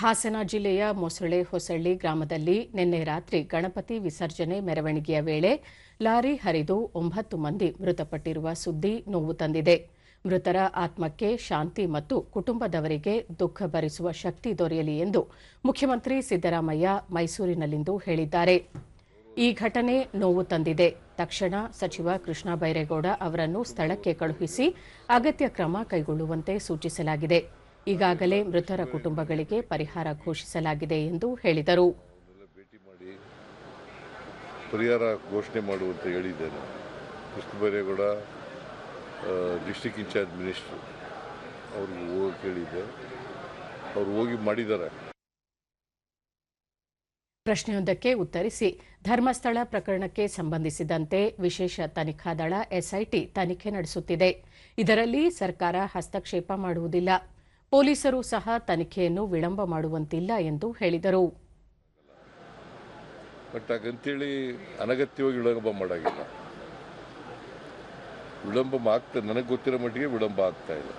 ಹಾಸನ ಜಿಲ್ಲೆಯ ಮೊಸಳೆ ಹೊಸಳ್ಳಿ ಗ್ರಾಮದಲ್ಲಿ ನಿನ್ನೆ ರಾತ್ರಿ ಗಣಪತಿ ವಿಸರ್ಜನೆ ಮೆರವಣಿಗೆಯ ವೇಳೆ ಲಾರಿ ಹರಿದು 9 ಮಂದಿ ಮೃತಪಟ್ಟಿರುವ ಸುದ್ದಿ ನೋವು ತಂದಿದೆ. ಮೃತರ ಆತ್ಮಕ್ಕೆ ಶಾಂತಿ ಮತ್ತು ಕುಟುಂಬದವರಿಗೆ ದುಃಖ ಭರಿಸುವ ಶಕ್ತಿ ದೊರೆಯಲಿ ಎಂದು ಮುಖ್ಯಮಂತ್ರಿ ಸಿದ್ದರಾಮಯ್ಯ ಮೈಸೂರಿನಲ್ಲಿಂದು ಹೇಳಿದ್ದಾರೆ. ಈ ಘಟನೆ ನೋವು ತಂದಿದೆ. ತಕ್ಷಣ ಸಚಿವ ಕೃಷ್ಣ ಬೈರೇಗೌಡ ಅವರನ್ನು ಸ್ಥಳಕ್ಕೆ ಕಳುಹಿಸಿ ಅಗತ್ಯ ಕ್ರಮ ಕೈಗೊಳ್ಳುವಂತೆ ಸೂಚಿಸಲಾಗಿದೆ. ಈಗಾಗಲೇ ಮೃತರ ಕುಟುಂಬಗಳಿಗೆ ಪರಿಹಾರ ಘೋಷಿಸಲಾಗಿದೆ ಎಂದು ಹೇಳಿದರು. ಪರಿಹಾರ ಘೋಷಣೆ ಮಾಡುವಂತ ಹೇಳಿದ್ದೇನೆ. Krishna Byregowda district incharge minister ಅವ್ರಿಗೆ ಹೋಗಿ ಕೇಳಿದ್ದೆ, ಅವರು ಹೋಗಿ ಮಾಡಿದ್ದಾರೆ. ಪ್ರಶ್ನೆಯೊಂದಕ್ಕೆ ಉತ್ತರಿಸಿ, ಧರ್ಮಸ್ಥಳ ಪ್ರಕರಣಕ್ಕೆ ಸಂಬಂಧಿಸಿದಂತೆ ವಿಶೇಷ ತನಿಖಾ ದಳ ಎಸ್ಐಟಿ ತನಿಖೆ ನಡೆಸುತ್ತಿದೆ. ಇದರಲ್ಲಿ ಸರ್ಕಾರ ಹಸ್ತಕ್ಷೇಪ ಮಾಡುವುದಿಲ್ಲ. ಪೊಲೀಸರು ಸಹ ತನಿಖೆಯನ್ನು ವಿಳಂಬ ಮಾಡುವಂತಿಲ್ಲ ಎಂದು ಹೇಳಿದರು. ಬಟ್ ಹಾಗಂತೇಳಿ ಅನಗತ್ಯವಾಗಿ ವಿಳಂಬ ಮಾಡಾಗಿಲ್ಲ. ವಿಳಂಬ ಆಗ್ತಾ, ನನಗೆ ಗೊತ್ತಿರೋ ಮಟ್ಟಿಗೆ ವಿಳಂಬ ಆಗ್ತಾ ಇಲ್ಲ.